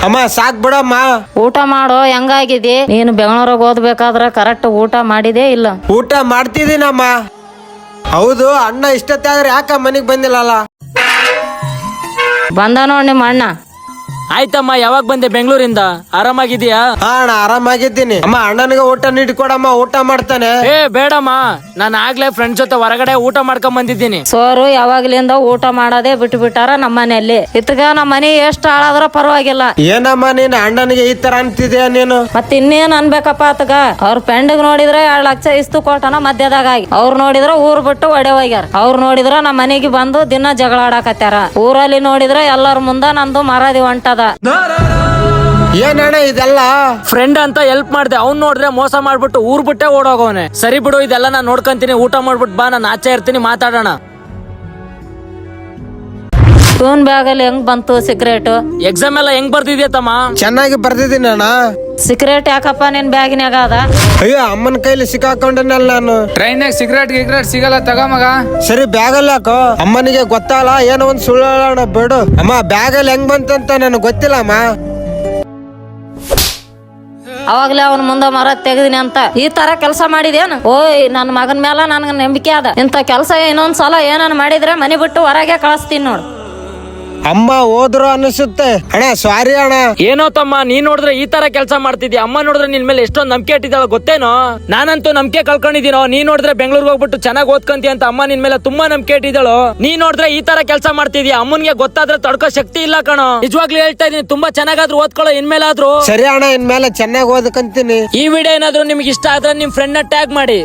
ಅಮ್ಮ ಸಾಕ್ ಬಿಡಮ್ಮ. ಊಟ ಮಾಡೋ, ಹೆಂಗಾಗಿದೆ ನೀನು ಬೆಂಗಳೂರಿಗೆ ಓದ್ಬೇಕಾದ್ರ ಕರೆಕ್ಟ್ ಊಟ ಮಾಡಿದೆ ಇಲ್ಲ? ಊಟ ಮಾಡ್ತಿದ್ದೀನಮ್ಮ. ಹೌದು, ಅಣ್ಣ ಇಷ್ಟೊತ್ತಾದ್ರೆ ಯಾಕ ಮನೆಗ್ ಬಂದಿಲ್ಲಲ್ಲ? ಬಂದ ನೋಡ್ ನಿಮ್ಮ ಅಣ್ಣ. ಆಯ್ತಮ್ಮ, ಯಾವಾಗ ಬಂದೆ ಬೆಂಗಳೂರಿಂದ? ಆರಾಮಾಗಿದ್ಯಾ? ಹಾ ಅಣ್ಣ ಆರಾಮಾಗಿದ್ದೀನಿ. ಅಮ್ಮ ಅಣ್ಣನಿಗೆ ಊಟ ನೀಡಿ ಕೊಡಮ್ಮ, ಊಟ ಮಾಡ್ತಾನೆ. ಏ ಬೇಡಮ್ಮ, ನಾನು ಆಗ್ಲೇ ಫ್ರೆಂಡ್ಸ್ ಜೊತೆ ಹೊರಗಡೆ ಊಟ ಮಾಡ್ಕೊಂಡ್ ಬಂದಿದ್ದೀನಿ. ಸೋರು ಯಾವಾಗ್ಲಿಂದ ಊಟ ಮಾಡೋದೇ ಬಿಟ್ಟು ಬಿಟ್ಟಾರ ನಮ್ಮ ಮನೆಯಲ್ಲಿ. ಇತ್ಗ ನಮ್ಮ ಮನೆ ಎಷ್ಟ್ ಹಾಳಾದ್ರ ಪರವಾಗಿಲ್ಲ. ಏನಮ್ಮ ನೀನ್ ಅಣ್ಣನಿಗೆ ಈ ತರ ಅಂತಿದ್ಯಾ ನೀನು? ಮತ್ ಇನ್ನೇನ್ ಅನ್ಬೇಕಪ್ಪ ಆತಗ? ಅವ್ರ ಫ್ರೆಂಡ್ಗ್ ನೋಡಿದ್ರೆ 2 ಲಕ್ಷ ಇಸ್ತು ಕೊಟ್ಟನ ಮಧ್ಯದಾಗ ಆಗಿ. ಅವ್ರು ನೋಡಿದ್ರ ಊರ್ ಬಿಟ್ಟು ಒಡೆ ಹೋಗ್ಯಾರ. ಅವ್ರು ನೋಡಿದ್ರ ನಮ್ಮ ಮನೆಗೆ ಬಂದು ದಿನ ಜಗಳ ಆಡಾಕತ್ಯಾರ. ಊರಲ್ಲಿ ನೋಡಿದ್ರ ಎಲ್ಲರ ಮುಂದ ನಂದು ಮರದಿ ಹೊಂಟದ. ಏನಣ್ಣ ಇದೆಲ್ಲ? ಫ್ರೆಂಡ್ ಅಂತ ಹೆಲ್ಪ್ ಮಾಡ್ದೆ, ಅವ್ನ್ ನೋಡಿದ್ರೆ ಮೋಸ ಮಾಡ್ಬಿಟ್ಟು ಊರ್ ಬಿಟ್ಟೆ ಓಡೋಗವನೆ. ಸರಿ ಬಿಡು, ಇದೆಲ್ಲ ನಾನು ನೋಡ್ಕೊಂತೀನಿ. ಊಟ ಮಾಡ್ಬಿಟ್ಟು ಬಾ, ನಾನು ಆಚೆ ಇರ್ತೀನಿ, ಮಾತಾಡೋಣ. ಇವನ್ ಬ್ಯಾಗಲ್ಲಿ ಹೆಂಗ್ ಬಂತು ಸಿಗರೇಟ್? ಎಕ್ಸಾಮ್ ಎಲ್ಲ ಹೆಂಗ್ ಬರ್ದಿದ್ಯಾ ತಮ್ಮ? ಚೆನ್ನಾಗಿ ಬರ್ದಿದ್ದೀನಿ ಅಣ್ಣ. ಸಿಗರೇಟ್ ಯಾಕಪ್ಪ ನಿನ್ ಬ್ಯಾಗಿನ್ಯಾಗ ಅದ? ಅಯ್ಯೋ, ಅಮ್ಮನ ಕೈಲಿ ಸಿಕ್ಕಾಕೊಂಡನಲ್ಲ ನಾನು. ಟ್ರೈನ್ಯಾಗ ಸಿಗರೇಟ್ ಸಿಗಲ್ಲ, ತಗ ಮಗ. ಸರಿ ಬ್ಯಾಗಲ್ಲಿ ಹಾಕೋ. ಅಮ್ಮನಿಗೆ ಗೊತ್ತಲ್ಲ, ಏನೋ ಒಂದ್ ಸುಳ್ಳು ಹೇಳೋಣ ಬಿಡು. ಅಮ್ಮ ಬ್ಯಾಗಲ್ಲಿ ಹೆಂಗ್ ಬಂತಂತ ನನಗೆ ಗೊತ್ತಿಲ್ಲ ಅಮ್ಮ. ಅವಾಗ್ಲೇ ಅವನ ಮುಂದ ಮರ ತೆಗದಿನಿ ಅಂತ ಈ ತರ ಕೆಲಸ ಮಾಡಿದೇನು? ಓಯ್, ನನ್ನ ಮಗನ ಮೇಲೆ ನನ್ಗ ನಂಬಿಕೆ ಅದ. ಇಂತ ಕೆಲಸ ಇನ್ನೊಂದ್ಸಲ ಏನನ್ ಮಾಡಿದ್ರೆ ಮನೆ ಬಿಟ್ಟು ಹೊರಗೆ ಕಳಿಸ್ತೀನಿ ನೋಡು. ಅಮ್ಮ ಹೋದ್ರು ಅನಿಸುತ್ತೆ. ಅಣ್ಣ ಸಾರಿ ಅಣ್ಣ. ಏನೋ ತಮ್ಮ, ನೀನ್ ನೋಡಿದ್ರೆ ಈ ತರ ಕೆಲಸ ಮಾಡ್ತಿದ್ಯಾ. ಅಮ್ಮ ನೋಡಿದ್ರೆ ನಿನ್ ಮೇಲೆ ಎಷ್ಟೊಂದು ನಂಬಿಕೆ ಇಟ್ಟಿದ್ದಾಳ ಗೊತ್ತೇನೋ? ನಾನಂತೂ ನಂಬಿಕೆ ಕಳ್ಕೊಂಡಿದ್ದೀನೋ. ನೀನ್ ನೋಡಿದ್ರೆ ಬೆಂಗಳೂರಿಗೆ ಹೋಗ್ಬಿಟ್ಟು ಚೆನ್ನಾಗಿ ಓದ್ಕೊಂತಿ ಅಂತ ಅಮ್ಮ ನಿನ್ ಮೇಲೆ ತುಂಬಾ ನಂಬಿಕೆ ಇಟ್ಟಿದ್ದಾಳು. ನೀನ್ ನೋಡಿದ್ರೆ ಈ ತರ ಕೆಲಸ ಮಾಡ್ತಿದ್ಯಾ. ಅಮ್ಮನ್ಗೆ ಗೊತ್ತಾದ್ರೆ ತಡ್ಕೋ ಶಕ್ತಿ ಇಲ್ಲ ಕಣೋ. ನಿಜವಾಗ್ಲೂ ಹೇಳ್ತಾ ಇದೀನಿ, ತುಂಬಾ ಚೆನ್ನಾಗಾದ್ರೂ ಓದ್ಕೊಳ್ಳೋ ಇನ್ಮೇಲಾದ್ರೂ. ಸರಿ ಅಣ್ಣ, ಇನ್ಮೇಲೆ ಚೆನ್ನಾಗಿ ಓದ್ಕಂತೀನಿ. ಈ ವಿಡಿಯೋ ಏನಾದ್ರು ನಿಮ್ಗೆ ಇಷ್ಟ ಆದ್ರೆ ನಿಮ್ ಫ್ರೆಂಡ್ ನ ಟ್ಯಾಗ್ ಮಾಡಿ.